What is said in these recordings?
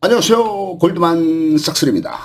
안녕하세요. 골드만 삭스입니다.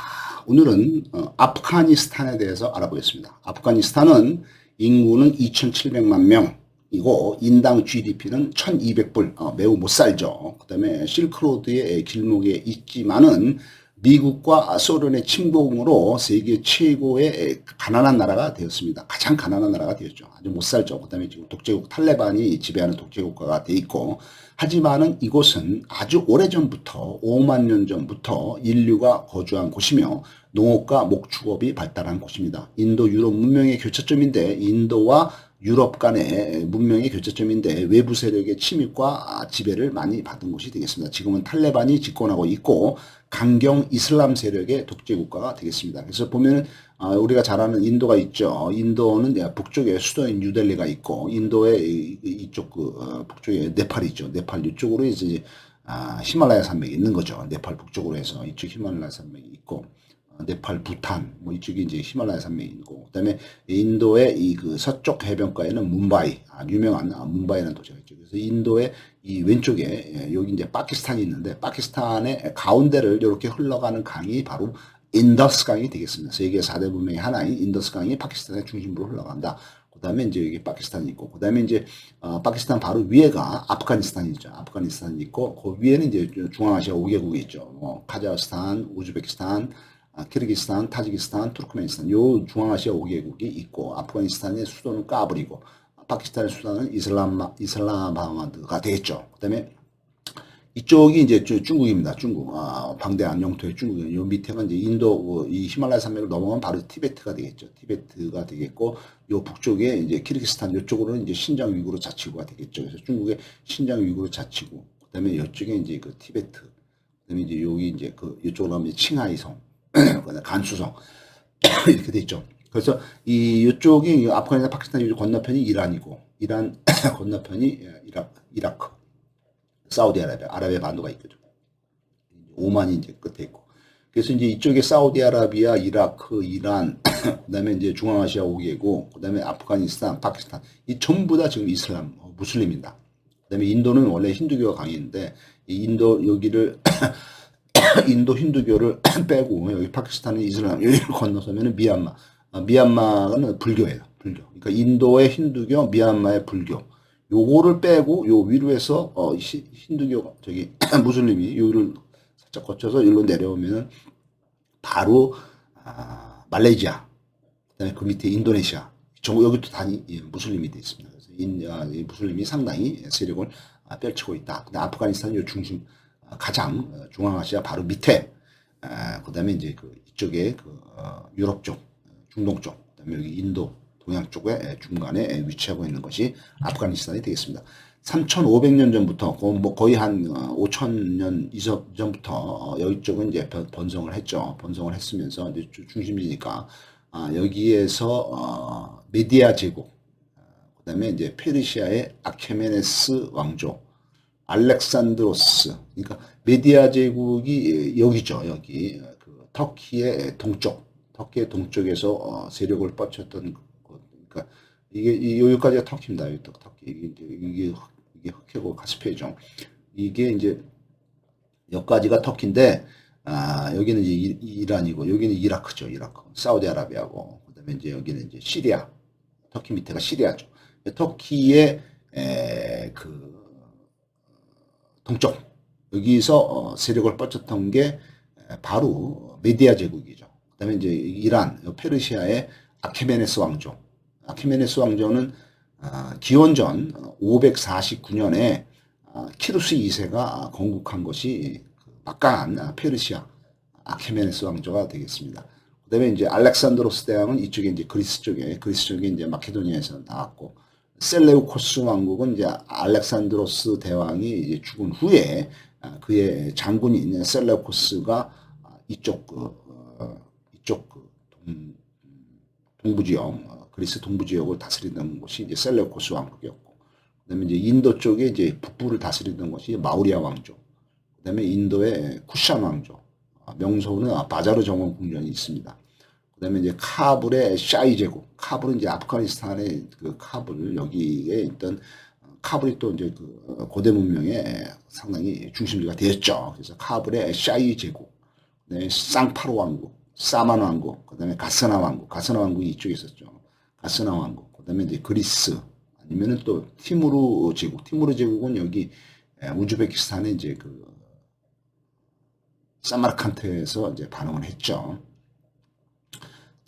오늘은 아프가니스탄에 대해서 알아보겠습니다. 아프가니스탄은 인구는 2,700만 명이고 인당 GDP는 1,200불, 매우 못 살죠. 그 다음에 실크로드의 길목에 있지만은 미국과 소련의 침공으로 세계 최고의 가난한 나라가 되었습니다. 가장 가난한 나라가 되었죠. 아주 못 살죠. 그 다음에 지금 독재국 탈레반이 지배하는 독재국가가 돼 있고, 하지만은 이곳은 아주 오래전부터 5만 년 전부터 인류가 거주한 곳이며 농업과 목축업이 발달한 곳입니다. 인도 유럽 문명의 교차점인데, 인도와 유럽 간의 문명의 교차점인데 외부 세력의 침입과 지배를 많이 받은 곳이 되겠습니다. 지금은 탈레반이 집권하고 있고 강경 이슬람 세력의 독재 국가가 되겠습니다. 그래서 보면 우리가 잘 아는 인도가 있죠. 인도는 북쪽에 수도인 뉴델리가 있고, 인도의 이쪽 북쪽에 네팔이 있죠. 네팔 이쪽으로 이제 히말라야 산맥이 있는 거죠. 네팔 북쪽으로 해서 이쪽 히말라야 산맥이 있고, 네팔, 부탄, 뭐 이쪽이 이제 히말라야 산맥이 있고, 그다음에 인도의 이 그 서쪽 해변가에는 뭄바이, 유명한 뭄바이라는 도시가 있죠. 그래서 인도의 이 왼쪽에 여기 이제 파키스탄이 있는데, 파키스탄의 가운데를 이렇게 흘러가는 강이 바로 인더스 강이 되겠습니다. 세계 4대 문명의 하나인 인더스 강이 파키스탄의 중심부로 흘러간다. 그 다음에 이제 여기 파키스탄이 있고, 그 다음에 이제 파키스탄 바로 위에가 아프가니스탄이 있죠. 아프가니스탄이 있고, 그 위에는 이제 중앙아시아 5개국이 있죠. 카자흐스탄, 우즈베키스탄, 키르기스탄, 타지키스탄, 투르크메니스탄, 요 중앙아시아 5개국이 있고, 아프가니스탄의 수도는 까불이고, 파키스탄의 수도는 이슬람마바드가 되겠죠. 그 다음에 이쪽이 이제 중국입니다. 중국. 방대한 영토의 중국이에요. 요 밑에가 이제 인도, 이 히말라야 산맥을 넘어가면 바로 티베트가 되겠죠. 티베트가 되겠고, 요 북쪽에 이제 키르기스탄, 요쪽으로는 이제 신장 위구르 자치구가 되겠죠. 그래서 중국의 신장 위구르 자치구. 그 다음에 이쪽에 이제 그 티베트. 그 다음에 이제 여기 이제 이쪽으로 하면 칭하이성, 간수성. 이렇게 돼 있죠. 그래서 이쪽이 아프가니스탄, 파키스탄 건너편이 이란이고, 이란 건너편이 이라크. 사우디아라비아, 아라비아 반도가 있거든. 오만이 이제 끝에 있고. 그래서 이제 이쪽에 사우디아라비아, 이라크, 이란, 그 다음에 이제 중앙아시아 5개국, 그 다음에 아프가니스탄, 파키스탄. 이 전부 다 지금 이슬람, 무슬림입니다. 그 다음에 인도는 원래 힌두교가 강했는데, 이 인도, 여기를, 인도 힌두교를 빼고, 여기 파키스탄은 이슬람, 여기를 건너서면 미얀마. 미얀마는 불교예요, 불교. 그러니까 인도의 힌두교, 미얀마의 불교. 요거를 빼고 요 위로 해서 힌두교 무슬림이 요를 살짝 거쳐서 여기로 내려오면 바로 말레이시아, 그다음에 그 밑에 인도네시아, 여기도 다 무슬림이 되어 있습니다. 그래서 이 무슬림이 상당히 세력을 펼치고 있다. 근데 아프가니스탄 요 중심 가장 중앙아시아 바로 밑에, 그다음에 이제 이쪽에 유럽 쪽, 중동 쪽, 그다음에 여기 인도 동양 쪽에 중간에 위치하고 있는 것이 아프가니스탄이 되겠습니다. 3,500년 전부터 거의 한 5,000년 이전부터 여기 쪽은 이제 번성을 했죠. 번성을 했으면서 이제 중심지니까 여기에서 메디아 제국, 그다음에 이제 페르시아의 아케메네스 왕조, 알렉산드로스, 그러니까 메디아 제국이 여기죠. 여기 터키의 동쪽에서 세력을 뻗쳤던. 그러니까 이게 여기까지가 터키입니다. 터키. 이게 흑해고 카스피해죠. 이게 이제 여기까지가 터키인데, 여기는 이제 이란이고, 여기는 이라크죠. 이라크. 사우디아라비아고, 그다음에 이제 여기는 이제 시리아. 터키 밑에가 시리아죠. 터키의 동쪽, 여기서 세력을 뻗쳤던 게 바로 메디아 제국이죠. 그다음에 이제 이란, 페르시아의 아케메네스 왕조. 아케메네스 왕조는 기원전 549년에 키루스 2세가 건국한 것이 막강한 페르시아 아케메네스 왕조가 되겠습니다. 그다음에 이제 알렉산드로스 대왕은 이쪽에 이제 그리스 쪽에 이제 마케도니아에서 나왔고, 셀레우코스 왕국은 이제 알렉산드로스 대왕이 이제 죽은 후에 그의 장군인 셀레우코스가 이쪽 동부 지역, 그리스 동부 지역을 다스리던 곳이 이제 셀레우코스 왕국이었고, 그다음에 이제 인도 쪽에 이제 북부를 다스리던 것이 마우리아 왕조, 그다음에 인도의 쿠샨 왕조, 명소는 바자르 정원 궁전이 있습니다. 그다음에 이제 카불의 샤이 제국, 카불은 이제 아프가니스탄의 카불, 여기에 있던 카불이 또 이제 그 고대 문명의 상당히 중심지가 되었죠. 그래서 카불의 샤이 제국, 네, 쌍파로 왕국, 사만 왕국, 그다음에 가스나 왕국, 가스나 왕국이 이쪽에 있었죠. 가스나 왕국, 그다음에 이제 그리스, 아니면은 또 티무르 제국. 티무르 제국은 여기 우즈베키스탄의 이제 그 사마르칸트에서 이제 반응을 했죠.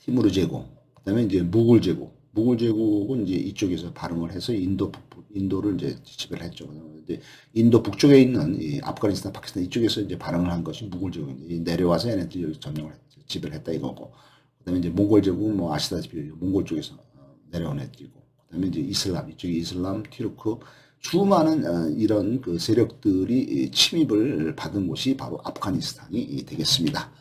티무르 제국, 그다음에 이제 무굴 제국. 무굴 제국은 이제 이쪽에서 발흥을 해서 인도를 이제 지배를 했죠. 이제 인도 북쪽에 있는 이 아프가니스탄, 파키스탄 이쪽에서 이제 발흥을 한 것이 무굴 제국인데 내려와서 얘네들이 여기 점령을 지배를 했다 이거고. 그다음에 이제 몽골 제국은 뭐 아시다시피 몽골 쪽에서 내려온 애들이고. 그다음에 이제 이슬람 이쪽에 이슬람, 튀르크 수많은 이런 그 세력들이 침입을 받은 곳이 바로 아프가니스탄이 되겠습니다.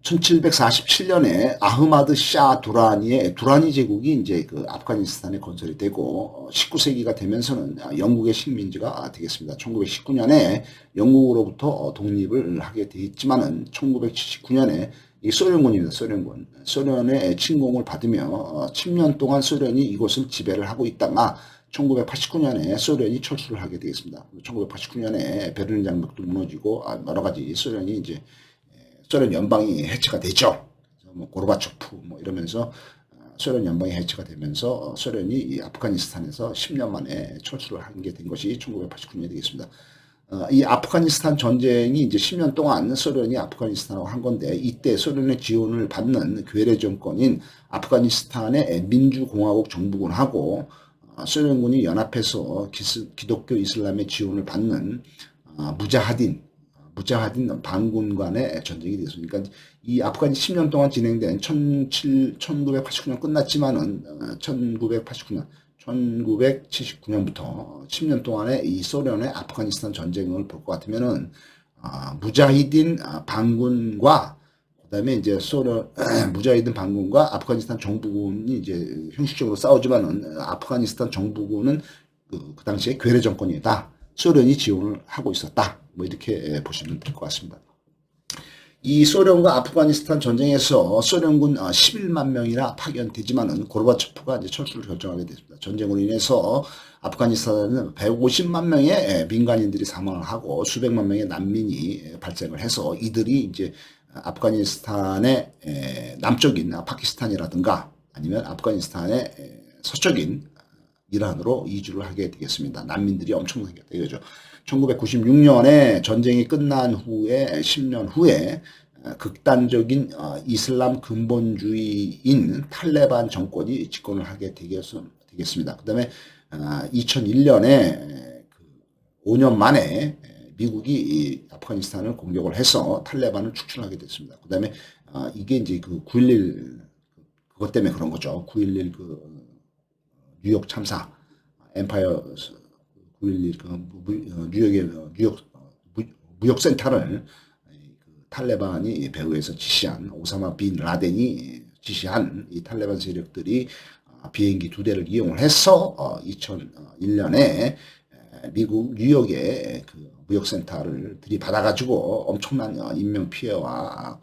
1747년에 아흐마드 샤 두라니의 두라니 제국이 이제 그 아프가니스탄에 건설이 되고 19세기가 되면서는 영국의 식민지가 되겠습니다. 1919년에 영국으로부터 독립을 하게 되었지만은 1979년에 이 소련군입니다. 소련군. 소련의 침공을 받으며 10년 동안 소련이 이곳을 지배를 하고 있다가 1989년에 소련이 철수를 하게 되겠습니다. 1989년에 베를린 장벽도 무너지고 여러 가지 소련이 이제 소련 연방이 해체가 되죠. 뭐 고르바초프 뭐 이러면서 소련 연방이 해체가 되면서 소련이 이 아프가니스탄에서 10년 만에 철수를 한 게 된 것이 1989년이 되겠습니다. 이 아프가니스탄 전쟁이 이제 10년 동안 소련이 아프가니스탄하고 한 건데 이때 소련의 지원을 받는 괴뢰 정권인 아프가니스탄의 민주공화국 정부군하고 소련군이 연합해서 기독교 이슬람의 지원을 받는 무자하딘 반군 간의 전쟁이 되었습니다. 그러니까 이 아프간이 10년 동안 진행된 1989년 끝났지만은 1979년부터 10년 동안의 이 소련의 아프가니스탄 전쟁을 볼 것 같으면은 무자히딘 반군과 그다음에 이제 소련 무자히딘 반군과 아프가니스탄 정부군이 이제 형식적으로 싸우지만은 아프가니스탄 정부군은 그 당시에 괴뢰 정권이다. 소련이 지원을 하고 있었다. 뭐 이렇게 보시면 될 것 같습니다. 이 소련과 아프가니스탄 전쟁에서 소련군 11만 명이나 파견되지만은 고르바초프가 이제 철수를 결정하게 됐습니다. 전쟁으로 인해서 아프가니스탄에는 150만 명의 민간인들이 사망을 하고 수백만 명의 난민이 발생을 해서 이들이 이제 아프가니스탄의 남쪽인 파키스탄이라든가 아니면 아프가니스탄의 서쪽인 이란으로 이주를 하게 되겠습니다. 난민들이 엄청 생겼다 이거죠. 1996년에 전쟁이 끝난 후에 10년 후에 극단적인 이슬람 근본주의인 탈레반 정권이 집권을 하게 되겠습니다. 그 다음에 2001년에 5년 만에 미국이 아프가니스탄을 공격을 해서 탈레반을 축출하게 됐습니다. 그 다음에 이게 이제 그 9.11 그것 때문에 그런 거죠. 9.11 그 뉴욕 참사, 엠파이어 9.11 뉴욕의 뉴욕 무역센터를 탈레반이 배후에서 지시한 오사마 빈 라덴이 지시한 이 탈레반 세력들이 비행기 2대를 이용을 해서 2001년에 미국 뉴욕의 그 무역센터를 들이받아가지고 엄청난 인명 피해와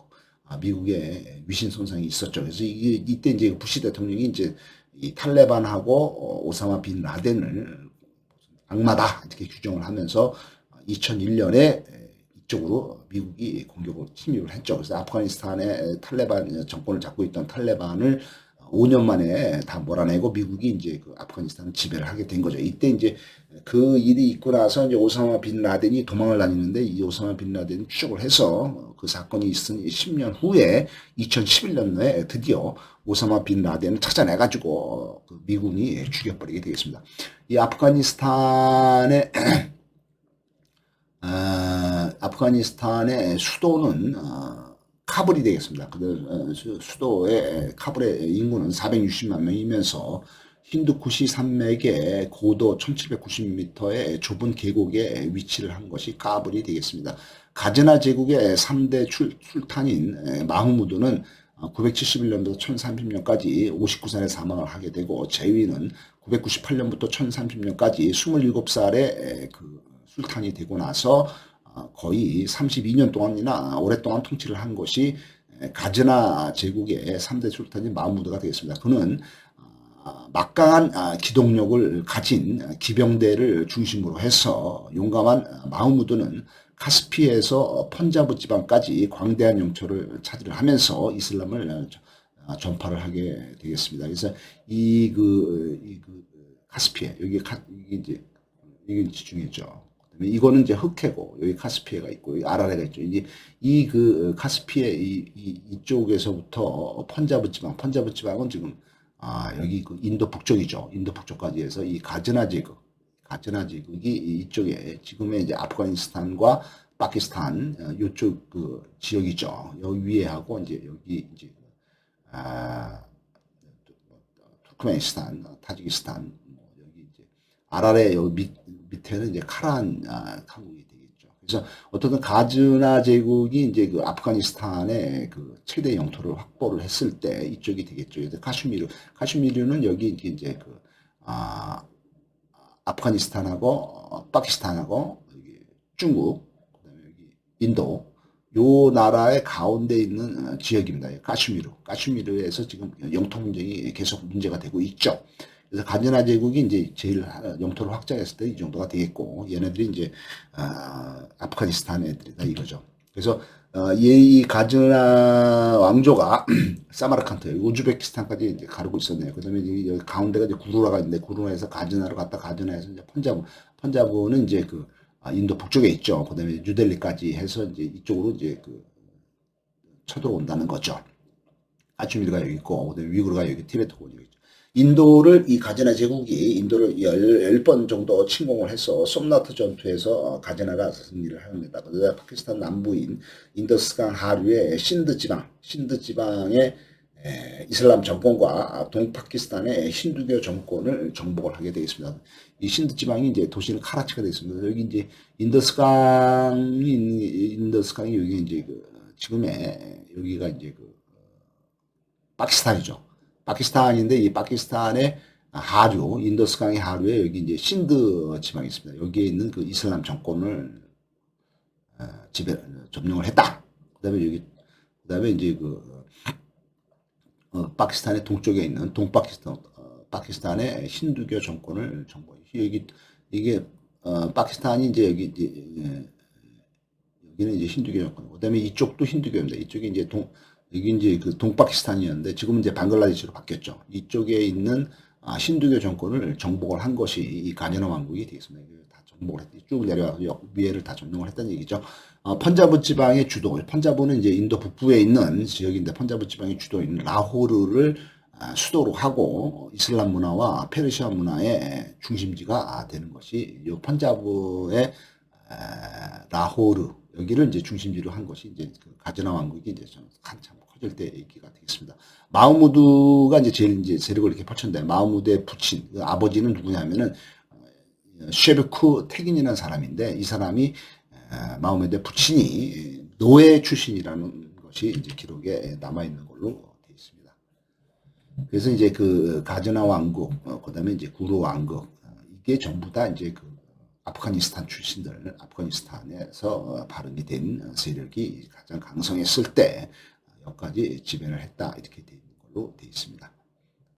미국의 위신 손상이 있었죠. 그래서 이때 이제 부시 대통령이 이제 이 탈레반하고 오사마 빈 라덴을 악마다 이렇게 규정을 하면서 2001년에 이쪽으로 미국이 공격을 침입을 했죠. 그래서 아프가니스탄의 탈레반 정권을 잡고 있던 탈레반을 5년 만에 다 몰아내고 미국이 이제 그 아프가니스탄을 지배를 하게 된 거죠. 이때 이제 그 일이 있고 나서 이제 오사마 빈 라덴이 도망을 다니는데 이 오사마 빈 라덴이 추적을 해서 그 사건이 있은 10년 후에 2011년에 드디어 오사마 빈 라덴을 찾아내가지고 그 미군이 죽여버리게 되겠습니다. 이 아프가니스탄의 수도는 카불이 되겠습니다. 수도의 카불의 인구는 460만 명이면서 힌두쿠시 산맥의 고도 1790m의 좁은 계곡에 위치를 한 것이 카불이 되겠습니다. 가즈나 제국의 3대 술탄인 마흐무드는 971년부터 1030년까지 59살에 사망을 하게 되고 제위는 998년부터 1030년까지 27살의 그 술탄이 되고 나서 거의 32년 동안이나 오랫동안 통치를 한 것이 가즈나 제국의 3대 술탄인 마흐무드가 되겠습니다. 그는 막강한 기동력을 가진 기병대를 중심으로 해서 용감한 마흐무드는 카스피에서 펀자브 지방까지 광대한 영토를 차지를 하면서 이슬람을 전파를 하게 되겠습니다. 그래서 카스피해 이게 이제 이게 중요했죠. 이거는 이제 흑해고 여기 카스피해가 있고 여기 아라레가 있죠. 이제 카스피해 이쪽에서부터 펀자브 지방은 지금 여기 그 인도 북쪽이죠. 인도 북쪽까지 해서 이 가즈나 제국이 이쪽에 지금의 이제 아프가니스탄과 파키스탄 요쪽 그 지역이죠. 여기 위에 하고 이제 여기 이제 투르크메니스탄, 타지키스탄 여기 이제 아라레 여기 밑에는 이제 카란 강국이 되겠죠. 그래서 어떻든 가즈나 제국이 이제 그 아프가니스탄의 그 최대 영토를 확보를 했을 때 이쪽이 되겠죠. 그래서 카슈미르는 여기 이제 그 아프가니스탄하고 파키스탄하고 여기 중국, 그다음에 여기 인도 요 나라의 가운데 있는 지역입니다. 카슈미르에서 지금 영토 분쟁이 계속 문제가 되고 있죠. 그래서 가즈나 제국이 이제 제일 영토를 확장했을 때 이 정도가 되겠고, 얘네들이 이제 아프가니스탄 애들이다 이거죠. 그래서 이 가즈나 왕조가 사마르칸트, 우즈베키스탄까지 이제 가르고 있었네요. 그다음에 여기 가운데가 이제 구루라가 있는데 구루라에서 가즈나로 갔다 가즈나에서 이제 펀자브는 이제 그 인도 북쪽에 있죠. 그다음에 뉴델리까지 해서 이제 이쪽으로 이제 그 쳐들어온다는 거죠. 카슈미르가 여기 있고, 그다음에 위구르가 여기 티베트고 여기 있죠. 이 가즈나 제국이 인도를 10번 정도 침공을 해서 솜나트 전투에서 가즈나가 승리를 합니다. 그다음에 파키스탄 남부인 인더스강 하류의 신드 지방의 이슬람 정권과 동파키스탄의 힌두교 정권을 정복을 하게 되겠습니다. 이 신드 지방이 이제 도시는 카라치가 되겠습니다. 여기 이제 인더스강이 여기 이제 지금의 여기가 이제 파키스탄이죠. 파키스탄인데 이 파키스탄의 인더스강의 하류에 여기 이제 신드 지방이 있습니다. 여기에 있는 그 이슬람 정권을 점령을 했다. 그다음에 이제 파키스탄의 동쪽에 있는 파키스탄의 힌두교 정권을 정복해. 이게 파키스탄이 이제 여기는 이제 힌두교 정권. 그다음에 이쪽도 힌두교입니다. 이쪽이 이제 여기 이제 그 동파키스탄이었는데 지금은 이제 방글라데시로 바뀌었죠. 이쪽에 있는 힌두교 정권을 정복을 한 것이 이 가즈나 왕국이 되겠습니다. 다 정복을 했, 쭉 내려와서 위에를 다 점령을 했다는 얘기죠. 펀자브 지방의 펀자브는 이제 인도 북부에 있는 지역인데 펀자브 지방의 주도인 라호르를 수도로 하고 이슬람 문화와 페르시아 문화의 중심지가 되는 것이 이 펀자브의 라호르 여기를 이제 중심지로 한 것이 이제 그 가즈나 왕국이 이제 한참 커질 때 얘기가 되겠습니다. 마흐무드가 이제 제일 이제 세력을 이렇게 펼쳤는데 마흐무드의 부친 그 아버지는 누구냐면은 쉐르크 태긴이라는 사람인데 이 사람이 마흐무드의 부친이 노예 출신이라는 것이 이제 기록에 남아 있는 걸로 되어 있습니다. 그래서 이제 그 가즈나 왕국 그다음에 이제 구루 왕국 이게 전부 다 이제 그 아프가니스탄 출신들, 아프가니스탄에서 발흥이 된 세력이 가장 강성했을 때 여기까지 지배를 했다 이렇게 되어 있는 걸로 되어 있습니다.